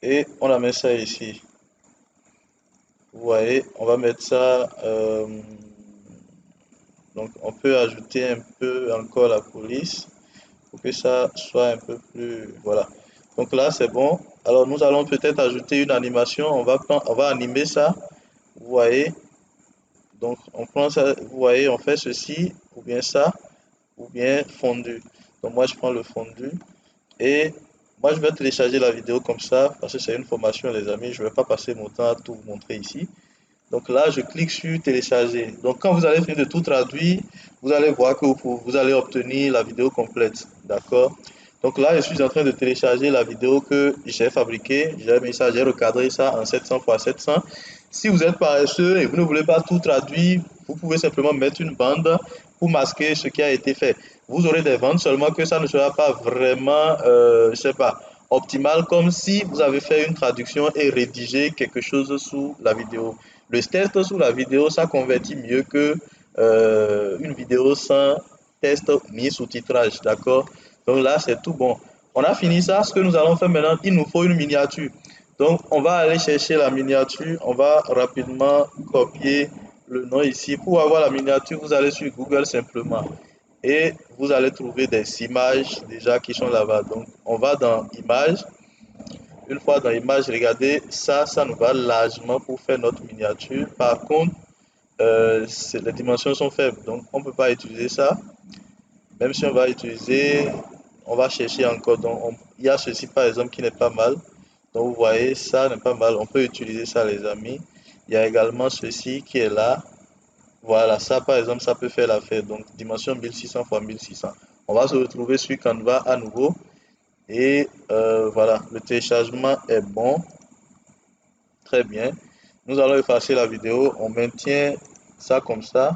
Et on la met ça ici. Vous voyez, on va mettre ça. Donc, on peut ajouter un peu encore la police pour que ça soit un peu plus. Voilà. Donc là, c'est bon. Alors, nous allons peut-être ajouter une animation. On va animer ça. Vous voyez. Donc, on prend ça. Vous voyez, on fait ceci, ou bien ça, ou bien fondu. Donc, moi, je prends le fondu. Et moi, je vais télécharger la vidéo comme ça, parce que c'est une formation, les amis. Je ne vais pas passer mon temps à tout vous montrer ici. Donc là, je clique sur télécharger. Donc quand vous allez finir de tout traduire, vous allez voir que vous allez obtenir la vidéo complète. D'accord? Donc là, je suis en train de télécharger la vidéo que j'ai fabriquée. J'ai mis ça, j'ai recadré ça en 700 x 700. Si vous êtes paresseux et vous ne voulez pas tout traduire, vous pouvez simplement mettre une bande pour masquer ce qui a été fait. Vous aurez des ventes, seulement que ça ne sera pas vraiment, je sais pas, optimal, comme si vous avez fait une traduction et rédigé quelque chose sous la vidéo. Le test sous la vidéo, ça convertit mieux que une vidéo sans test ni sous-titrage, d'accord? Donc là, c'est tout bon. On a fini ça. Ce que nous allons faire maintenant, il nous faut une miniature. Donc, on va aller chercher la miniature. On va rapidement copier le nom ici. Pour avoir la miniature, vous allez sur Google simplement. Et vous allez trouver des images déjà qui sont là-bas. Donc, on va dans Images. Une fois dans Images, regardez, ça nous va largement pour faire notre miniature. Par contre, les dimensions sont faibles. Donc, on ne peut pas utiliser ça. Même si on va utiliser, on va chercher encore. Donc, il y a ceci par exemple qui n'est pas mal. Donc, vous voyez, ça n'est pas mal. On peut utiliser ça, les amis. Il y a également ceci qui est là. Voilà, ça par exemple, ça peut faire l'affaire. Donc, dimension 1600 x 1600. On va se retrouver sur Canva à nouveau. Et voilà, le téléchargement est bon. Très bien. Nous allons effacer la vidéo. On maintient ça comme ça.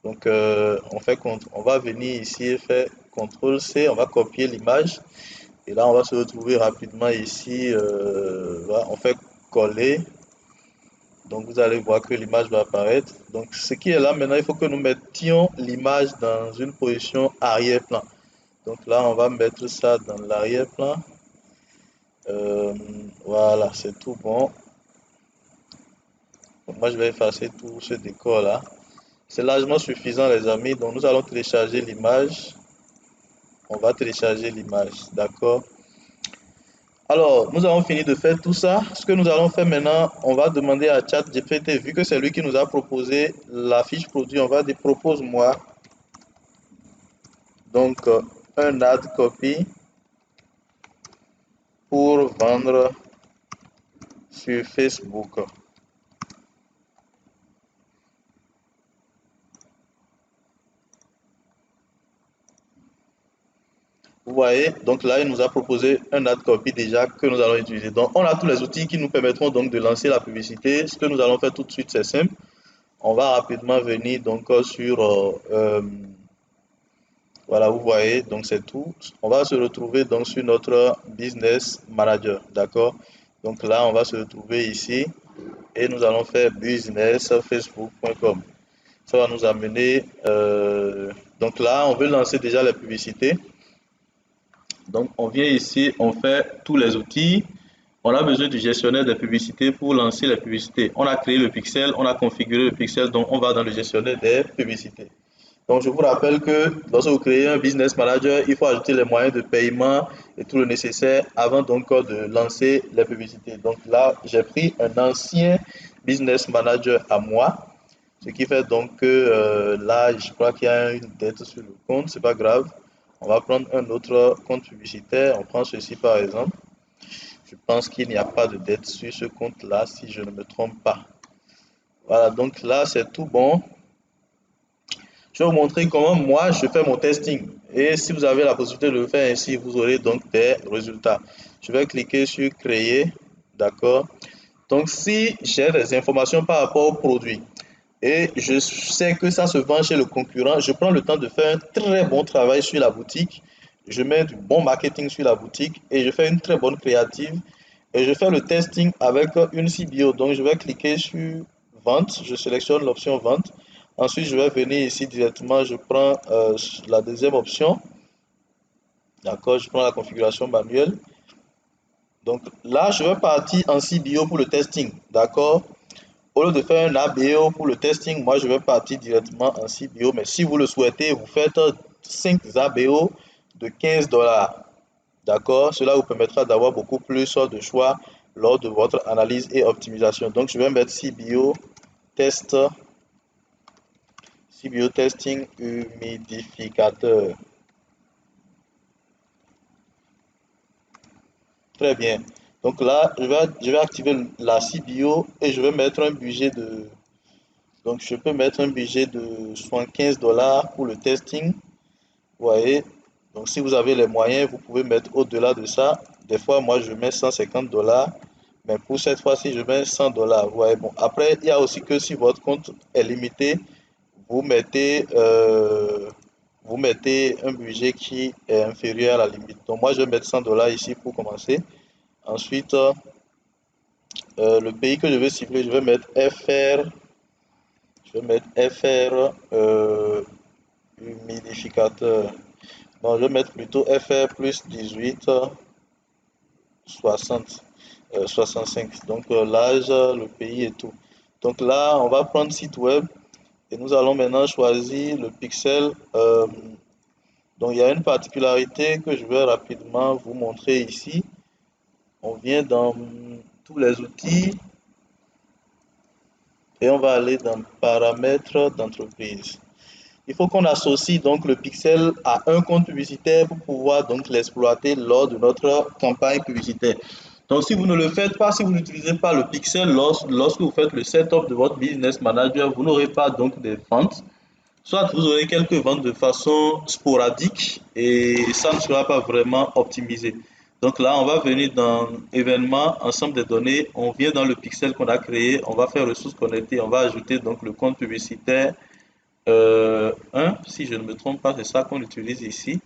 Donc, on va venir ici et faire CTRL-C, on va copier l'image. Et là, on va se retrouver rapidement ici. Voilà, on fait coller. Donc, vous allez voir que l'image va apparaître. Donc, ce qui est là, maintenant, il faut que nous mettions l'image dans une position arrière-plan. Donc là, on va mettre ça dans l'arrière-plan. Voilà, c'est tout bon. Donc, moi, je vais effacer tout ce décor-là. C'est largement suffisant, les amis. Donc, nous allons télécharger l'image. On va télécharger l'image, d'accord? Alors, nous avons fini de faire tout ça. Ce que nous allons faire maintenant, on va demander à ChatGPT, vu que c'est lui qui nous a proposé la fiche produit, on va dire propose-moi donc un ad copy pour vendre sur Facebook. Vous voyez, donc là, il nous a proposé un ad copy déjà que nous allons utiliser. Donc, on a tous les outils qui nous permettront donc de lancer la publicité. Ce que nous allons faire tout de suite, c'est simple. On va rapidement venir donc sur voilà, vous voyez, donc c'est tout. On va se retrouver donc sur notre business manager, d'accord? Donc là, on va se retrouver ici et nous allons faire businessfacebook.com. Ça va nous amener, donc là, on veut lancer déjà les publicités. Donc on vient ici, on fait tous les outils. On a besoin du gestionnaire des publicités pour lancer les publicités. On a créé le pixel, on a configuré le pixel, donc on va dans le gestionnaire des publicités. Donc, je vous rappelle que lorsque vous créez un business manager, il faut ajouter les moyens de paiement et tout le nécessaire avant donc de lancer les publicités. Donc là, j'ai pris un ancien business manager à moi, ce qui fait donc que là, je crois qu'il y a une dette sur le compte, c'est pas grave. On va prendre un autre compte publicitaire. On prend ceci par exemple. Je pense qu'il n'y a pas de dette sur ce compte-là, si je ne me trompe pas. Voilà, donc là, c'est tout bon. Je vais vous montrer comment moi, je fais mon testing. Et si vous avez la possibilité de le faire ainsi, vous aurez donc des résultats. Je vais cliquer sur Créer. D'accord. Donc, si j'ai des informations par rapport au produit et je sais que ça se vend chez le concurrent, je prends le temps de faire un très bon travail sur la boutique. Je mets du bon marketing sur la boutique et je fais une très bonne créative. Et je fais le testing avec une CBO. Donc, je vais cliquer sur Vente. Je sélectionne l'option Vente. Ensuite, je vais venir ici directement. Je prends la deuxième option. D'accord, je prends la configuration manuelle. Donc là, je vais partir en CBO pour le testing. D'accord. Au lieu de faire un ABO pour le testing, moi je vais partir directement en CBO. Mais si vous le souhaitez, vous faites 5 ABO de 15 dollars. D'accord? Cela vous permettra d'avoir beaucoup plus de choix lors de votre analyse et optimisation. Donc je vais mettre CBO test, CBO testing humidificateur. Très bien. Donc là, je vais activer la CBO et je vais mettre un budget de. Donc je peux mettre un budget de 75 dollars pour le testing. Vous voyez, donc si vous avez les moyens, vous pouvez mettre au-delà de ça. Des fois, moi, je mets 150 dollars, mais pour cette fois-ci, je mets 100 dollars. Vous voyez, bon, après, il y a aussi que si votre compte est limité, vous mettez, euh, vous mettez un budget qui est inférieur à la limite. Donc, moi, je vais mettre 100 dollars ici pour commencer. Ensuite, le pays que je vais cibler, je vais mettre FR. Je vais mettre FR humidificateur. Non, je vais mettre plutôt FR plus 18, 60, 65. Donc l'âge, le pays et tout. Donc là, on va prendre site web et nous allons maintenant choisir le pixel. Donc il y a une particularité que je vais rapidement vous montrer ici. On vient dans tous les outils et on va aller dans paramètres d'entreprise. Il faut qu'on associe donc le pixel à un compte publicitaire pour pouvoir donc l'exploiter lors de notre campagne publicitaire. Donc si vous ne le faites pas, si vous n'utilisez pas le pixel lorsque vous faites le setup de votre business manager, vous n'aurez pas donc des ventes. Soit vous aurez quelques ventes de façon sporadique et ça ne sera pas vraiment optimisé. Donc là, on va venir dans événements, ensemble des données, on vient dans le pixel qu'on a créé, on va faire ressources connectées, on va ajouter donc le compte publicitaire 1, si je ne me trompe pas, c'est ça qu'on utilise ici.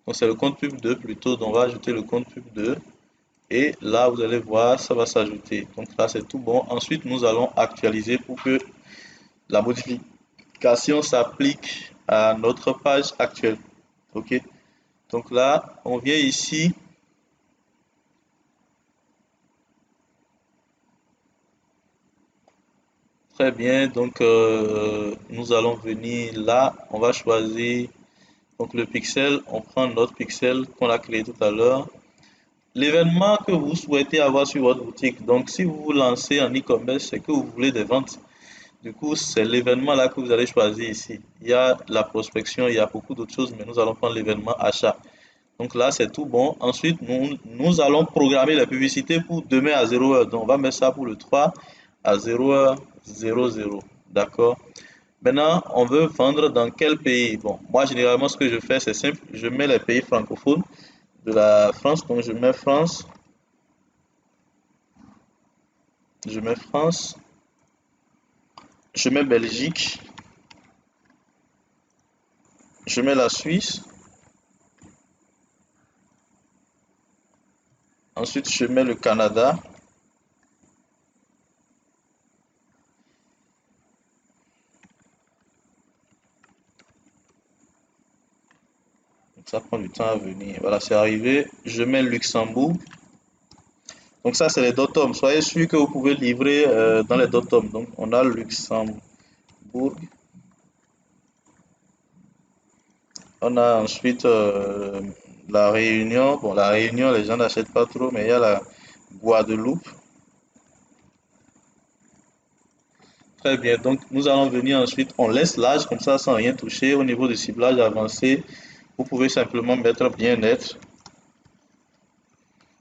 Donc c'est le compte pub 2 plutôt, donc on va ajouter le compte pub 2. Et là, vous allez voir, ça va s'ajouter. Donc là, c'est tout bon. Ensuite, nous allons actualiser pour que la modification s'applique à notre page actuelle. OK. Donc là, on vient ici. Très bien. Donc, nous allons venir là. On va choisir donc le pixel. On prend notre pixel qu'on a créé tout à l'heure. L'événement que vous souhaitez avoir sur votre boutique. Donc, si vous vous lancez en e-commerce, c'est que vous voulez des ventes. Du coup, c'est l'événement là que vous allez choisir ici. Il y a la prospection, il y a beaucoup d'autres choses, mais nous allons prendre l'événement achat. Donc là, c'est tout bon. Ensuite, nous allons programmer la publicité pour demain à 0h. Donc, on va mettre ça pour le 3 à 0h00. D'accord? Maintenant, on veut vendre dans quel pays? Bon, moi, généralement, ce que je fais, c'est simple. Je mets les pays francophones de la France. Donc, je mets France. Je mets France. Je mets Belgique. Je mets la Suisse. Ensuite, je mets le Canada. Donc, ça prend du temps à venir. Voilà, c'est arrivé. Je mets Luxembourg. Donc ça, c'est les dot-com. Soyez sûr que vous pouvez livrer dans les dot-com. Donc on a Luxembourg. On a ensuite la Réunion. Bon, la Réunion, les gens n'achètent pas trop, mais il y a la Guadeloupe. Très bien. Donc nous allons venir ensuite. On laisse l'âge comme ça sans rien toucher. Au niveau du ciblage avancé, Vous pouvez simplement mettre bien-être.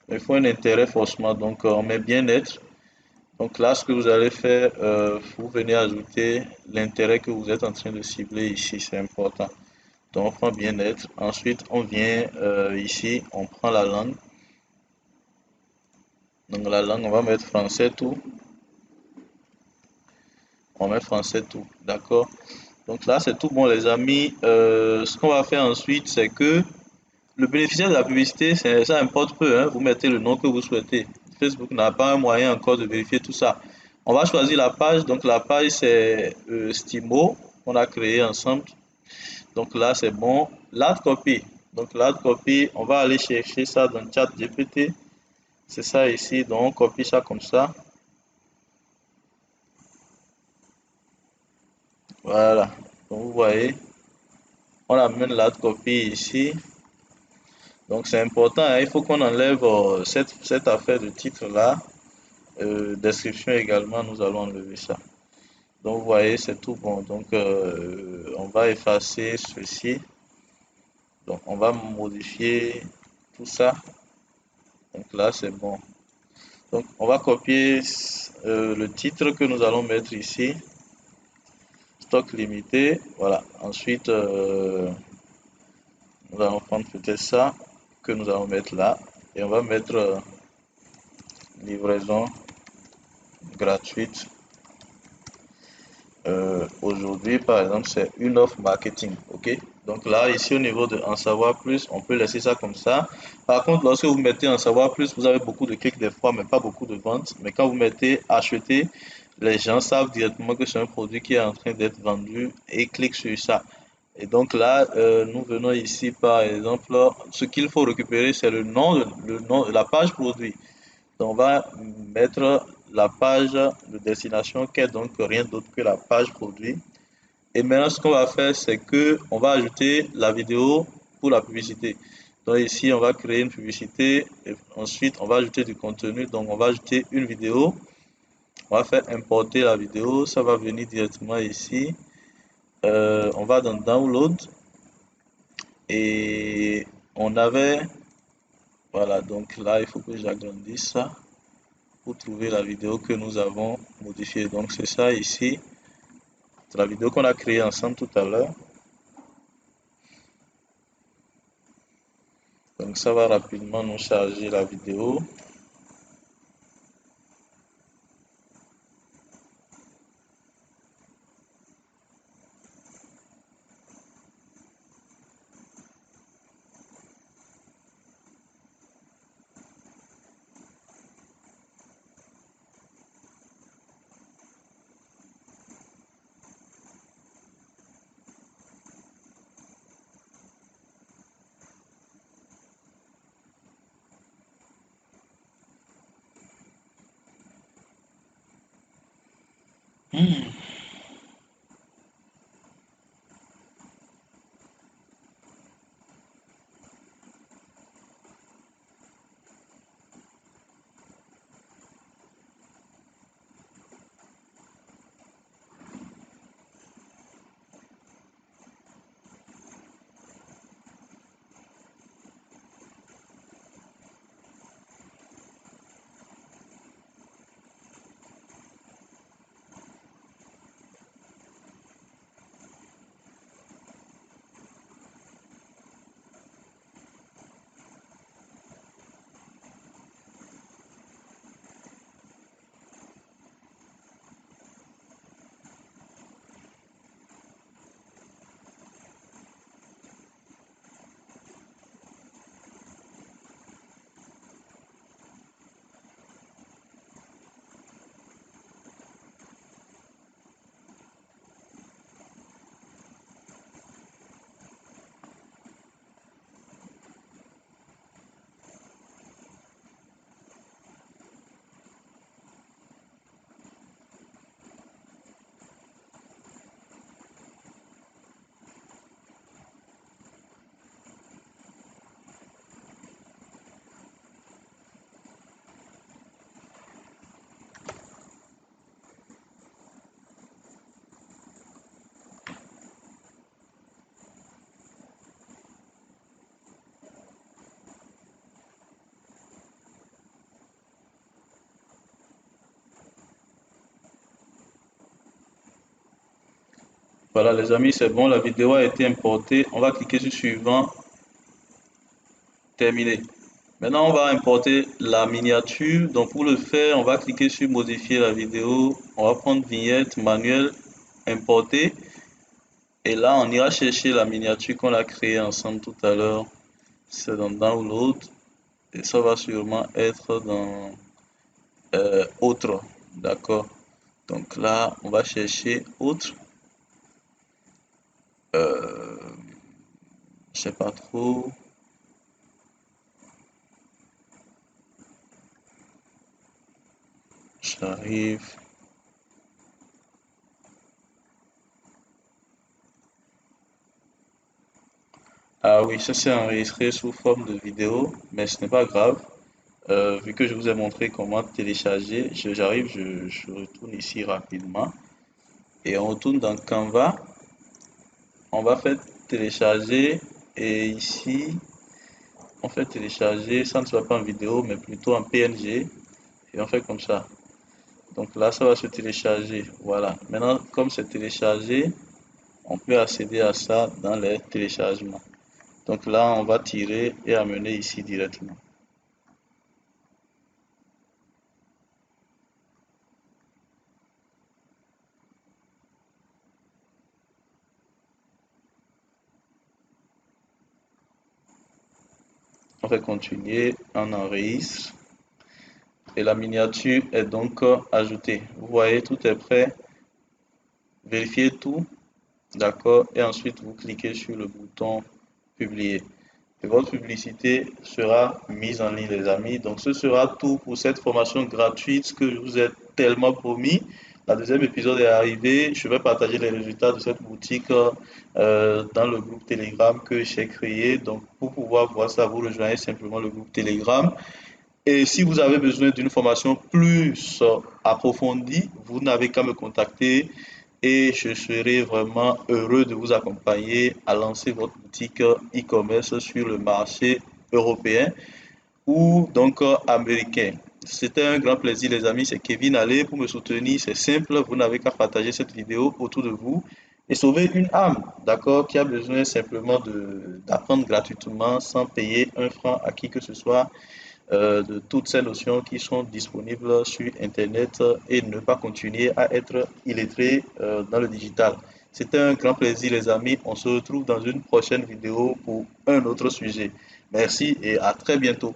Il faut un intérêt forcément, donc on met bien-être. Donc là, ce que vous allez faire, vous venez ajouter l'intérêt que vous êtes en train de cibler ici, c'est important. Donc on prend bien-être. Ensuite, on vient ici, on prend la langue. Donc la langue, on va mettre français tout. On met français tout, d'accord? Donc là, c'est tout bon, les amis. Ce qu'on va faire ensuite, c'est que le bénéficiaire de la publicité, ça importe peu, hein. Vous mettez le nom que vous souhaitez. Facebook n'a pas un moyen encore de vérifier tout ça. On va choisir la page. Donc la page, c'est Stimo qu'on a créé ensemble. Donc là, c'est bon. L'ad copy. Donc l'ad copy, on va aller chercher ça dans le chat GPT. C'est ça ici. Donc on copie ça comme ça. Voilà. Donc vous voyez, on amène l'ad copy ici. Donc c'est important, hein, il faut qu'on enlève cette affaire de titre là. Description également, nous allons enlever ça. Donc vous voyez, c'est tout bon. Donc on va effacer ceci. Donc on va modifier tout ça. Donc là, c'est bon. Donc on va copier le titre que nous allons mettre ici. Stock limité. Voilà. Ensuite, nous allons prendre peut-être ça que nous allons mettre là. Et on va mettre livraison gratuite. Aujourd'hui, par exemple, c'est une offre marketing. OK? Donc là, ici, au niveau de en savoir plus, on peut laisser ça comme ça. Par contre, lorsque vous mettez en savoir plus, vous avez beaucoup de clics des fois, mais pas beaucoup de ventes. Mais quand vous mettez acheter, les gens savent directement que c'est un produit qui est en train d'être vendu et cliquent sur ça. Et donc là, nous venons ici, par exemple, ce qu'il faut récupérer, c'est le nom de la page produit. Donc, on va mettre la page de destination qui est donc rien d'autre que la page produit. Et maintenant, ce qu'on va faire, c'est que on va ajouter la vidéo pour la publicité. Donc ici, on va créer une publicité. Et ensuite, on va ajouter du contenu. Donc, on va ajouter une vidéo. On va faire importer la vidéo. Ça va venir directement ici. On va dans Download. Et on avait... Voilà, donc là, il faut que j'agrandisse ça pour trouver la vidéo que nous avons modifiée. Donc c'est ça ici, c'est la vidéo qu'on a créée ensemble tout à l'heure. Donc ça va rapidement nous charger la vidéo. Voilà les amis, c'est bon, la vidéo a été importée. On va cliquer sur suivant, terminé. Maintenant, on va importer la miniature. Donc, pour le faire, on va cliquer sur modifier la vidéo. On va prendre vignette, manuel, importer. Et là, on ira chercher la miniature qu'on a créée ensemble tout à l'heure. C'est dans Download. Et ça va sûrement être dans Autre. D'accord. Donc là, on va chercher Autre. Euh, je sais pas trop. J'arrive. Ah oui, ça s'est enregistré sous forme de vidéo, mais ce n'est pas grave. Vu que je vous ai montré comment télécharger, je retourne ici rapidement et on retourne dans Canva. On va faire télécharger et ici, on fait télécharger, ça ne sera pas en vidéo, mais plutôt en PNG et on fait comme ça. Donc là, ça va se télécharger. Voilà. Maintenant, comme c'est téléchargé, on peut accéder à ça dans les téléchargements. Donc là, on va tirer et amener ici directement. On fait continuer, on enregistre et la miniature est donc ajoutée. Vous voyez, tout est prêt. Vérifiez tout, d'accord, et ensuite vous cliquez sur le bouton publier. Et votre publicité sera mise en ligne, les amis. Donc, ce sera tout pour cette formation gratuite que je vous ai tellement promis. La deuxième épisode est arrivé. Je vais partager les résultats de cette boutique dans le groupe Telegram que j'ai créé. Donc, pour pouvoir voir ça, vous rejoignez simplement le groupe Telegram. Et si vous avez besoin d'une formation plus approfondie, vous n'avez qu'à me contacter et je serai vraiment heureux de vous accompagner à lancer votre boutique e-commerce sur le marché européen ou donc américain. C'était un grand plaisir les amis, c'est Kevin Allé. Pour me soutenir, c'est simple, vous n'avez qu'à partager cette vidéo autour de vous et sauver une âme, d'accord, qui a besoin simplement d'apprendre gratuitement sans payer un franc à qui que ce soit de toutes ces notions qui sont disponibles sur Internet et ne pas continuer à être illettré dans le digital. C'était un grand plaisir les amis. On se retrouve dans une prochaine vidéo pour un autre sujet. Merci et à très bientôt.